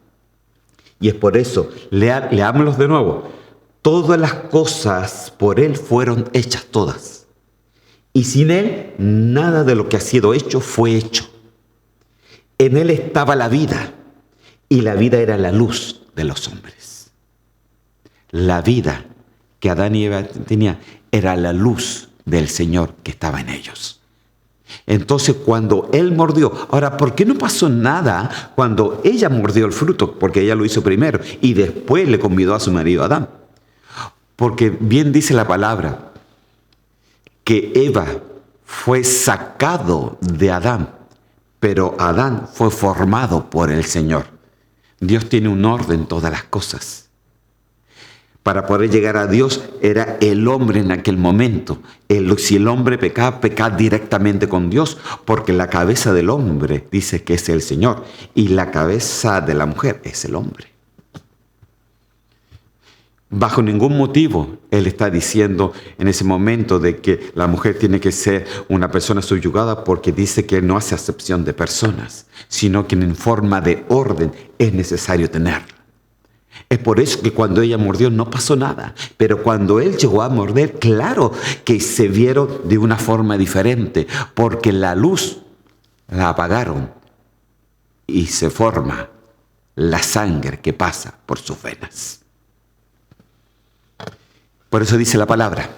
Y es por eso, leámoslos de nuevo. Todas las cosas por Él fueron hechas todas. Y sin Él, nada de lo que ha sido hecho fue hecho. En Él estaba la vida, y la vida era la luz de los hombres. La vida que Adán y Eva tenían era la luz del Señor que estaba en ellos. Entonces cuando él mordió, ahora, ¿por qué no pasó nada cuando ella mordió el fruto? Porque ella lo hizo primero y después le convidó a su marido Adán. Porque bien dice la palabra que Eva fue sacado de Adán, pero Adán fue formado por el Señor. Dios tiene un orden en todas las cosas. Para poder llegar a Dios era el hombre en aquel momento. Si el hombre pecaba, pecaba directamente con Dios, porque la cabeza del hombre dice que es el Señor y la cabeza de la mujer es el hombre. Bajo ningún motivo Él está diciendo en ese momento de que la mujer tiene que ser una persona subyugada, porque dice que no hace acepción de personas, sino que en forma de orden es necesario tenerla. Es por eso que cuando ella mordió no pasó nada, pero cuando él llegó a morder, claro que se vieron de una forma diferente, porque la luz la apagaron y se forma la sangre que pasa por sus venas. Por eso dice la palabra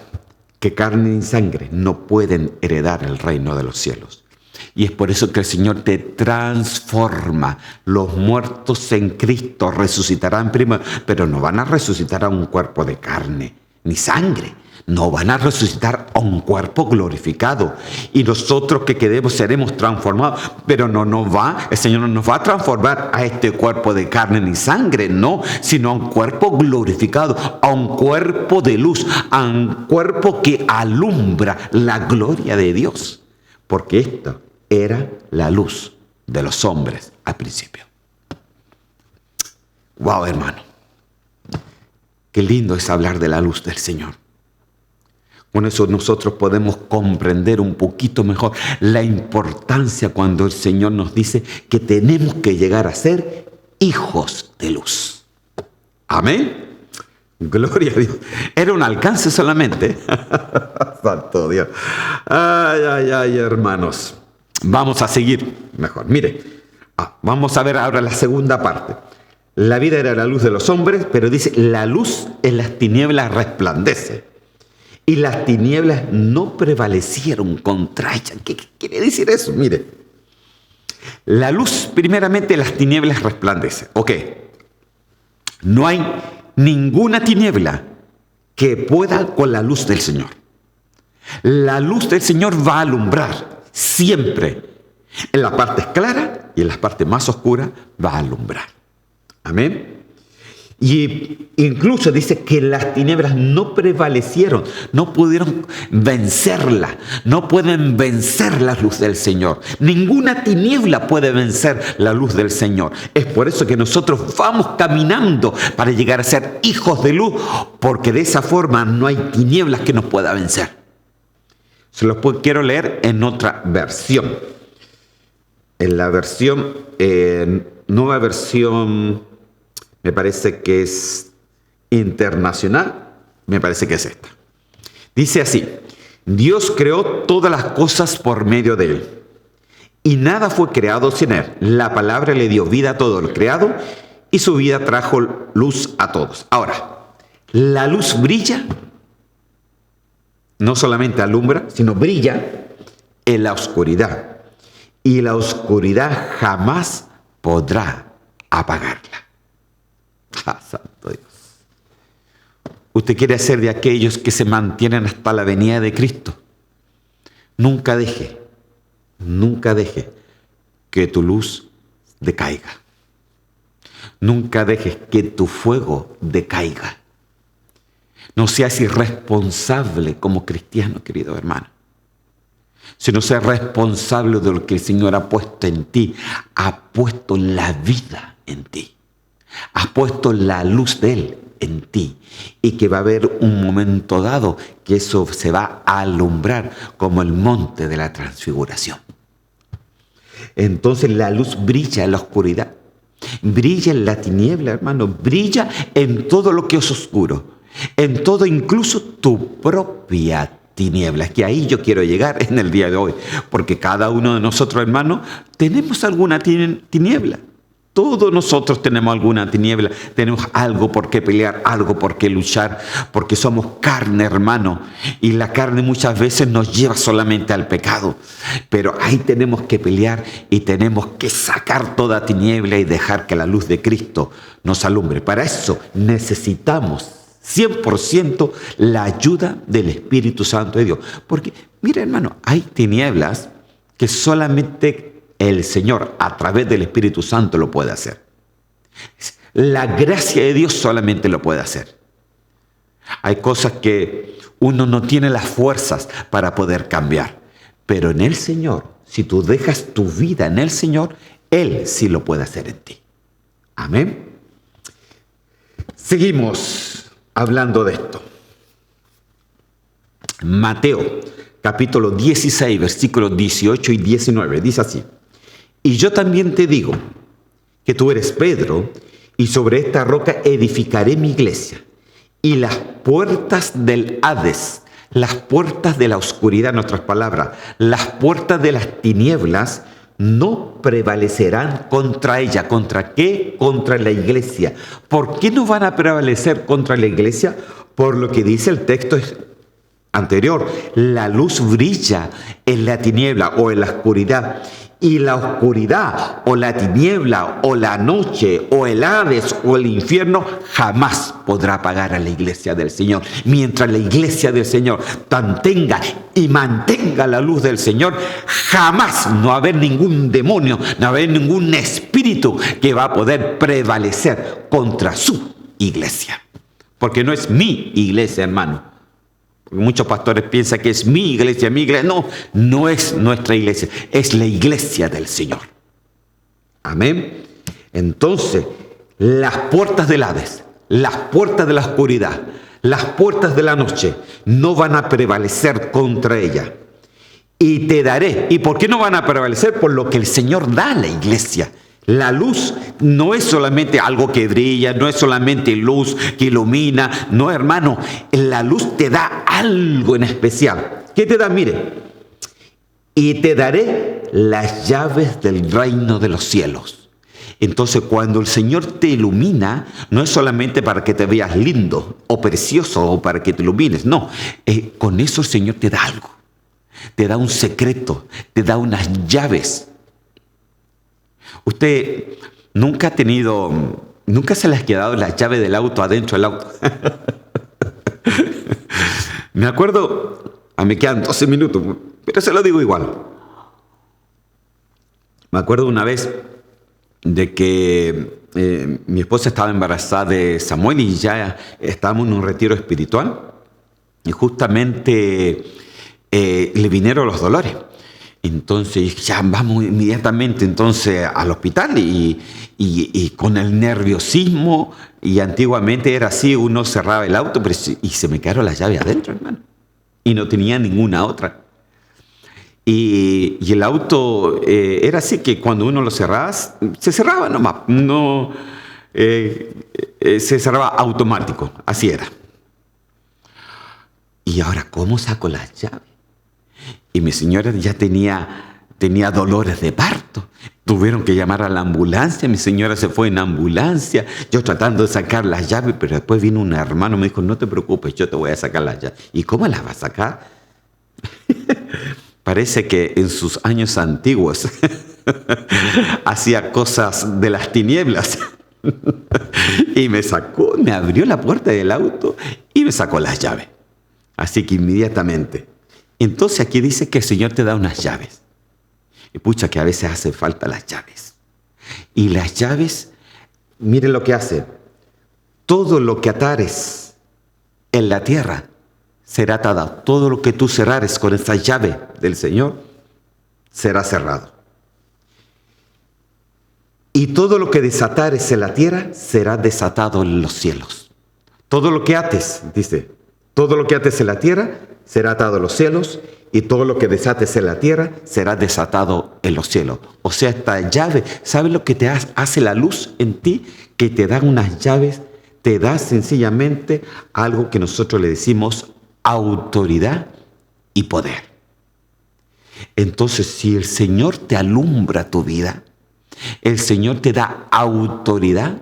que carne y sangre no pueden heredar el reino de los cielos. Y es por eso que el Señor te transforma. Los muertos en Cristo resucitarán primero, pero no van a resucitar a un cuerpo de carne ni sangre. No van a resucitar a un cuerpo glorificado. Y nosotros que quedemos seremos transformados. Pero el Señor no nos va a transformar a este cuerpo de carne ni sangre, no, sino a un cuerpo glorificado, a un cuerpo de luz, a un cuerpo que alumbra la gloria de Dios. Porque esta era la luz de los hombres al principio. Wow, hermano. Qué lindo es hablar de la luz del Señor. Con eso nosotros podemos comprender un poquito mejor la importancia cuando el Señor nos dice que tenemos que llegar a ser hijos de luz. Amén. Gloria a Dios. Era un alcance solamente. Santo Dios. Ay, hermanos. Vamos a seguir mejor. Mire, vamos a ver ahora la segunda parte. La vida era la luz de los hombres, pero dice, la luz en las tinieblas resplandece. Y las tinieblas no prevalecieron contra ella. ¿Qué quiere decir eso? Mire, la luz, primeramente, las tinieblas resplandece. Ok, no hay ninguna tiniebla que pueda con la luz del Señor. La luz del Señor va a alumbrar siempre. En las partes claras y en las partes más oscuras va a alumbrar. Amén. Y incluso dice que las tinieblas no prevalecieron, no pudieron vencerla, no pueden vencer la luz del Señor. Ninguna tiniebla puede vencer la luz del Señor. Es por eso que nosotros vamos caminando para llegar a ser hijos de luz, porque de esa forma no hay tinieblas que nos pueda vencer. Se los quiero leer en otra versión. En la versión, nueva versión, me parece que es internacional, me parece que es esta. Dice así: Dios creó todas las cosas por medio de Él, y nada fue creado sin Él. La palabra le dio vida a todo lo creado, y su vida trajo luz a todos. Ahora, la luz brilla, no solamente alumbra, sino brilla en la oscuridad, y la oscuridad jamás podrá apagarla. Santo Dios. Usted quiere ser de aquellos que se mantienen hasta la venida de Cristo. Nunca deje que tu luz decaiga. Nunca dejes que tu fuego decaiga. No seas irresponsable como cristiano, querido hermano, sino sea responsable de lo que el Señor ha puesto en ti. Ha puesto la vida en ti. Has puesto la luz de Él en ti, y que va a haber un momento dado que eso se va a alumbrar como el monte de la transfiguración. Entonces la luz brilla en la oscuridad, brilla en la tiniebla, hermano, brilla en todo lo que es oscuro, en todo, incluso tu propia tiniebla. Es que ahí yo quiero llegar en el día de hoy, porque cada uno de nosotros, hermano, tenemos alguna tiniebla. Todos nosotros tenemos alguna tiniebla, tenemos algo por qué pelear, algo por qué luchar, porque somos carne, hermano. Y la carne muchas veces nos lleva solamente al pecado. Pero ahí tenemos que pelear y tenemos que sacar toda tiniebla y dejar que la luz de Cristo nos alumbre. Para eso necesitamos 100% la ayuda del Espíritu Santo de Dios. Porque, mira, hermano, hay tinieblas que solamente el Señor, a través del Espíritu Santo, lo puede hacer. La gracia de Dios solamente lo puede hacer. Hay cosas que uno no tiene las fuerzas para poder cambiar. Pero en el Señor, si tú dejas tu vida en el Señor, Él sí lo puede hacer en ti. Amén. Seguimos hablando de esto. Mateo, capítulo 16, versículos 18 y 19. Dice así. Y yo también te digo que tú eres Pedro, y sobre esta roca edificaré mi iglesia, y las puertas del Hades, las puertas de la oscuridad, en otras palabras, las puertas de las tinieblas, no prevalecerán contra ella. ¿Contra qué? Contra la iglesia. ¿Por qué no van a prevalecer contra la iglesia? Por lo que dice el texto anterior, la luz brilla en la tiniebla o en la oscuridad. Y la oscuridad o la tiniebla o la noche o el Hades o el infierno jamás podrá apagar a la iglesia del Señor. Mientras la iglesia del Señor mantenga y mantenga la luz del Señor, jamás no va a haber ningún demonio, no va a haber ningún espíritu que va a poder prevalecer contra su iglesia. Porque no es mi iglesia, hermano. Muchos pastores piensan que es mi iglesia, mi iglesia. No, no es nuestra iglesia, es la iglesia del Señor. Amén. Entonces, las puertas del Hades, las puertas de la oscuridad, las puertas de la noche no van a prevalecer contra ella. Y te daré. ¿Y por qué no van a prevalecer? Por lo que el Señor da a la iglesia. La luz no es solamente algo que brilla, no es solamente luz que ilumina. No, hermano, la luz te da algo en especial. ¿Qué te da? Mire, y te daré las llaves del reino de los cielos. Entonces, cuando el Señor te ilumina, no es solamente para que te veas lindo o precioso o para que te ilumines. No, con eso el Señor te da algo. Te da un secreto, te da unas llaves. Usted nunca ha tenido, nunca se le ha quedado la llave del auto adentro del auto. Me acuerdo, me quedan 12 minutos, pero se lo digo igual. Me acuerdo una vez de que mi esposa estaba embarazada de Samuel y ya estábamos en un retiro espiritual y justamente le vinieron los dolores. Entonces ya vamos inmediatamente entonces al hospital y con el nerviosismo, y antiguamente era así, uno cerraba el auto y se me quedaron las llaves adentro, hermano, y no tenía ninguna otra. Y el auto era así que cuando uno lo cerraba, se cerraba nomás, no, se cerraba automático, así era. Y ahora, ¿cómo saco las llaves? Y mi señora ya tenía dolores de parto. Tuvieron que llamar a la ambulancia. Mi señora se fue en ambulancia. Yo tratando de sacar las llaves, pero después vino un hermano y me dijo, no te preocupes, yo te voy a sacar las llaves. ¿Y cómo las va a sacar? Parece que en sus años antiguos hacía cosas de las tinieblas. Y me sacó, me abrió la puerta del auto y me sacó las llaves. Así que inmediatamente. Entonces aquí dice que el Señor te da unas llaves. Y pucha que a veces hace falta las llaves. Y las llaves, mire lo que hace. Todo lo que atares en la tierra será atado. Todo lo que tú cerrares con esta llave del Señor será cerrado. Y todo lo que desatares en la tierra será desatado en los cielos. Todo lo que ates, dice, todo lo que ates en la tierra será atado en los cielos, y todo lo que desates en la tierra será desatado en los cielos. O sea, esta llave, ¿sabes lo que te hace la luz en ti? Que te da unas llaves, te da sencillamente algo que nosotros le decimos autoridad y poder. Entonces, si el Señor te alumbra tu vida, El Señor te da autoridad,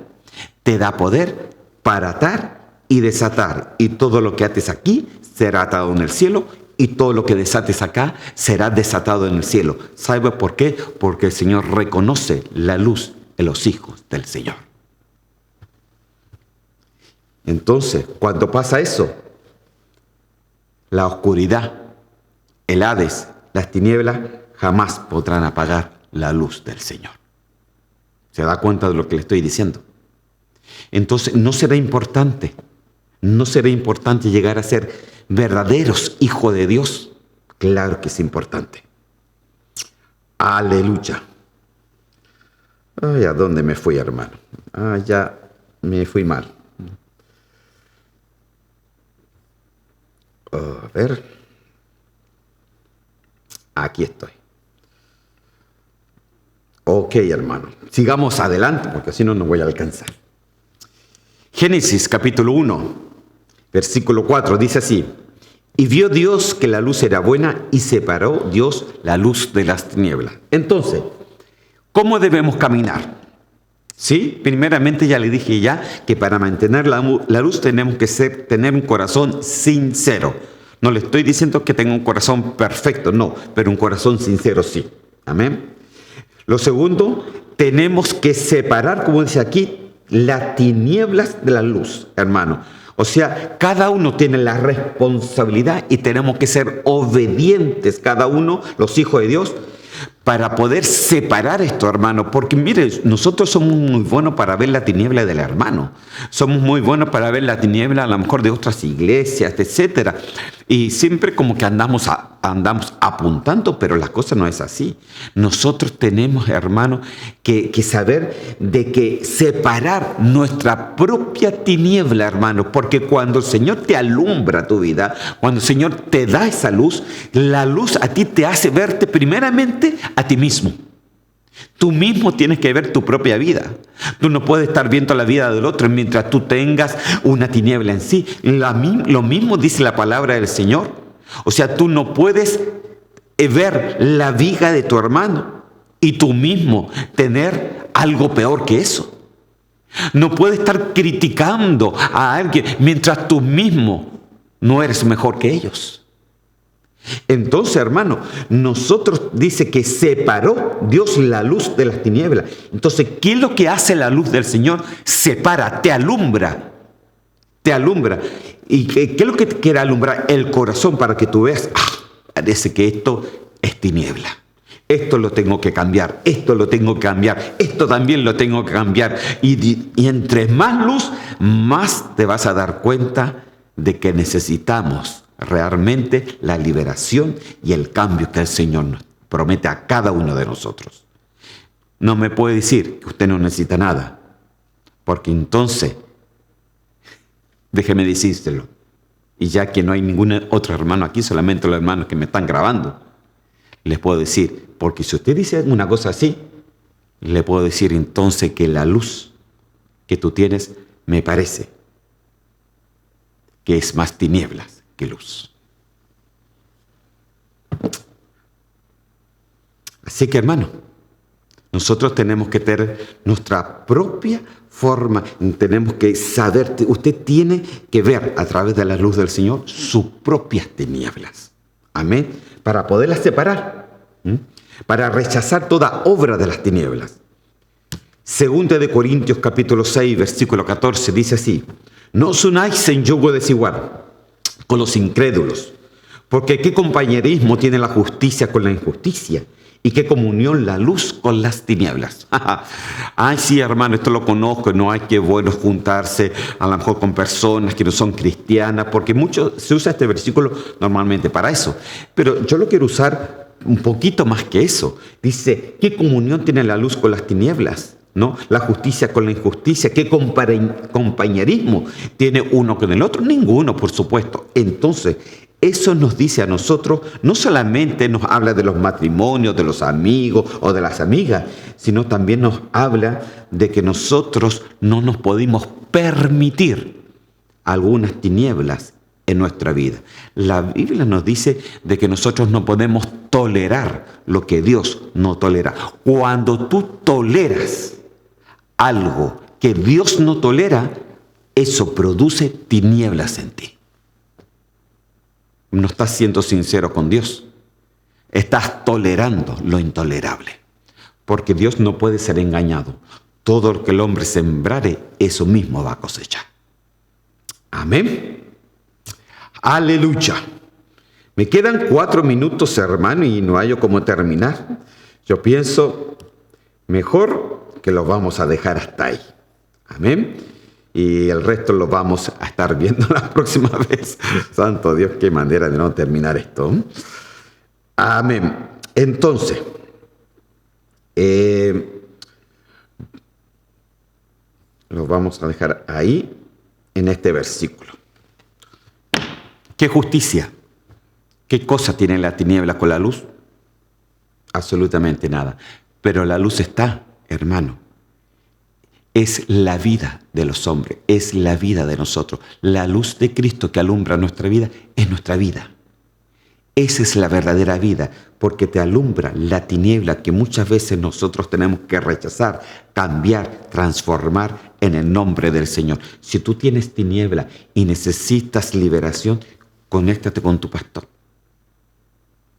te da poder para atar y desatar. Y todo lo que ates aquí será atado en el cielo, y todo lo que desates acá será desatado en el cielo. ¿Sabe por qué? Porque el Señor reconoce la luz en los hijos del Señor. Entonces, cuando pasa eso, la oscuridad, el Hades, las tinieblas, jamás podrán apagar la luz del Señor. ¿Se da cuenta de lo que le estoy diciendo? Entonces, no será importante llegar a ser verdaderos hijos de Dios. Claro que es importante. Aleluya. Ay, ¿a dónde me fui, hermano? Ya me fui mal. A ver. Aquí estoy. Ok, hermano. Sigamos adelante, porque si no, no voy a alcanzar. Génesis capítulo 1, versículo 4, dice así. Y vio Dios que la luz era buena y separó Dios la luz de las tinieblas. Entonces, ¿cómo debemos caminar? Sí, primeramente ya le dije que para mantener la luz tenemos que tener un corazón sincero. No le estoy diciendo que tenga un corazón perfecto, no, pero un corazón sincero sí. Amén. Lo segundo, tenemos que separar, como dice aquí, las tinieblas de la luz, hermano. O sea, cada uno tiene la responsabilidad y tenemos que ser obedientes, cada uno, los hijos de Dios, para poder separar esto, hermano. Porque mire, nosotros somos muy buenos para ver la tiniebla del hermano. Somos muy buenos para ver la tiniebla a lo mejor de otras iglesias, etcétera. Y siempre como que andamos apuntando, pero la cosa no es así. Nosotros tenemos, hermano, que saber de que separar nuestra propia tiniebla, hermano. Porque cuando el Señor te alumbra tu vida, cuando el Señor te da esa luz, la luz a ti te hace verte primeramente a ti mismo. Tú mismo tienes que ver tu propia vida. Tú no puedes estar viendo la vida del otro mientras tú tengas una tiniebla en sí. Lo mismo dice la palabra del Señor. O sea, tú no puedes ver la viga de tu hermano y tú mismo tener algo peor que eso. No puedes estar criticando a alguien mientras tú mismo no eres mejor que ellos. Entonces, hermano, nosotros dice que separó Dios la luz de las tinieblas. Entonces, ¿qué es lo que hace la luz del Señor? Separa, te alumbra. Te alumbra. ¿Y qué es lo que te quiere alumbrar? El corazón, para que tú veas, parece que esto es tiniebla. Esto lo tengo que cambiar, esto lo tengo que cambiar, esto también lo tengo que cambiar. Y entre más luz, más te vas a dar cuenta de que necesitamos realmente la liberación y el cambio que el Señor nos promete a cada uno de nosotros. No me puede decir que usted no necesita nada, porque entonces, déjeme decírselo, y ya que no hay ningún otro hermano aquí, solamente los hermanos que me están grabando, les puedo decir, porque si usted dice una cosa así, le puedo decir entonces que la luz que tú tienes me parece que es más tinieblas que luz. Así que, hermano, nosotros tenemos que tener nuestra propia forma, tenemos que saber, usted tiene que ver a través de la luz del Señor sus propias tinieblas. Amén. Para poderlas separar, para rechazar toda obra de las tinieblas. Segunda de Corintios capítulo 6, versículo 14, dice así: no os unáis en yugo desigual con los incrédulos, porque qué compañerismo tiene la justicia con la injusticia, y qué comunión la luz con las tinieblas. Ay, sí, hermano, esto lo conozco, no hay que bueno juntarse a lo mejor con personas que no son cristianas, porque mucho se usa este versículo normalmente para eso. Pero yo lo quiero usar un poquito más que eso. Dice, ¿qué comunión tiene la luz con las tinieblas? ¿No? La justicia con la injusticia. ¿Qué compañerismo tiene uno con el otro? Ninguno, por supuesto. Entonces, eso nos dice a nosotros, no solamente nos habla de los matrimonios, de los amigos o de las amigas, sino también nos habla de que nosotros no nos podemos permitir algunas tinieblas en nuestra vida. La Biblia nos dice de que nosotros no podemos tolerar lo que Dios no tolera. Cuando tú toleras algo que Dios no tolera, eso produce tinieblas en ti. No estás siendo sincero con Dios. Estás tolerando lo intolerable. Porque Dios no puede ser engañado. Todo lo que el hombre sembrare, eso mismo va a cosechar. Amén. Aleluya. Me quedan 4 minutos, hermano, y no hallo cómo terminar. Yo pienso mejor que lo vamos a dejar hasta ahí. Amén. Y el resto lo vamos a estar viendo la próxima vez. Santo Dios, qué manera de no terminar esto. Amén. Entonces, lo vamos a dejar ahí en este versículo. ¿Qué justicia? ¿Qué cosa tiene la tiniebla con la luz? Absolutamente nada. Pero la luz está, hermano. Es la vida de los hombres, es la vida de nosotros. La luz de Cristo que alumbra nuestra vida es nuestra vida. Esa es la verdadera vida, porque te alumbra la tiniebla que muchas veces nosotros tenemos que rechazar, cambiar, transformar en el nombre del Señor. Si tú tienes tiniebla y necesitas liberación, conéctate con tu pastor.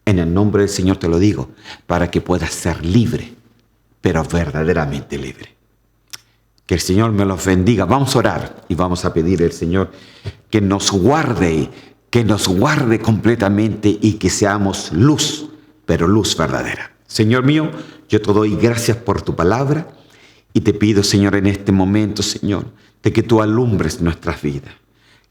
En el nombre del Señor te lo digo, para que puedas ser libre, pero verdaderamente libre. Que el Señor me los bendiga. Vamos a orar y vamos a pedir al Señor que nos guarde completamente y que seamos luz, pero luz verdadera. Señor mío, yo te doy gracias por tu palabra y te pido, Señor, en este momento, Señor, de que tú alumbres nuestras vidas.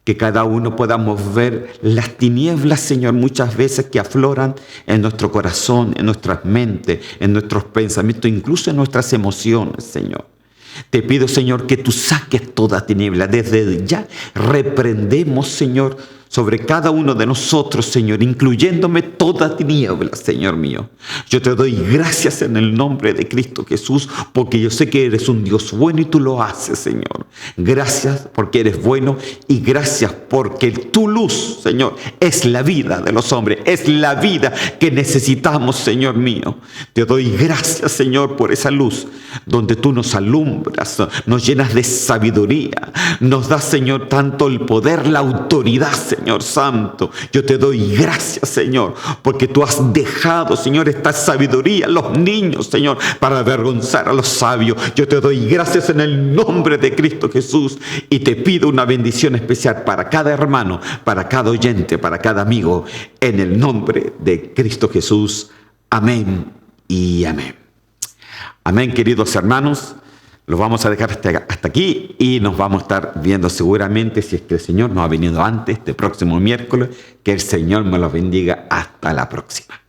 Que cada uno podamos ver las tinieblas, Señor, muchas veces que afloran en nuestro corazón, en nuestras mentes, en nuestros pensamientos, incluso en nuestras emociones, Señor. Te pido, Señor, que tú saques toda tiniebla. Desde ya reprendemos, Señor, sobre cada uno de nosotros, Señor, incluyéndome toda tiniebla, Señor mío. Yo te doy gracias en el nombre de Cristo Jesús, porque yo sé que eres un Dios bueno y tú lo haces, Señor. Gracias porque eres bueno y gracias porque tu luz, Señor, es la vida de los hombres, es la vida que necesitamos, Señor mío. Te doy gracias, Señor, por esa luz donde tú nos alumbras, nos llenas de sabiduría, nos das, Señor, tanto el poder, la autoridad, Señor Santo. Yo te doy gracias, Señor, porque tú has dejado, Señor, esta sabiduría a los niños, Señor, para avergonzar a los sabios. Yo te doy gracias en el nombre de Cristo Jesús y te pido una bendición especial para cada hermano, para cada oyente, para cada amigo, en el nombre de Cristo Jesús. Amén y amén. Amén, queridos hermanos. Lo vamos a dejar hasta aquí y nos vamos a estar viendo seguramente, si es que el Señor nos ha venido antes, este próximo miércoles. Que el Señor me los bendiga. Hasta la próxima.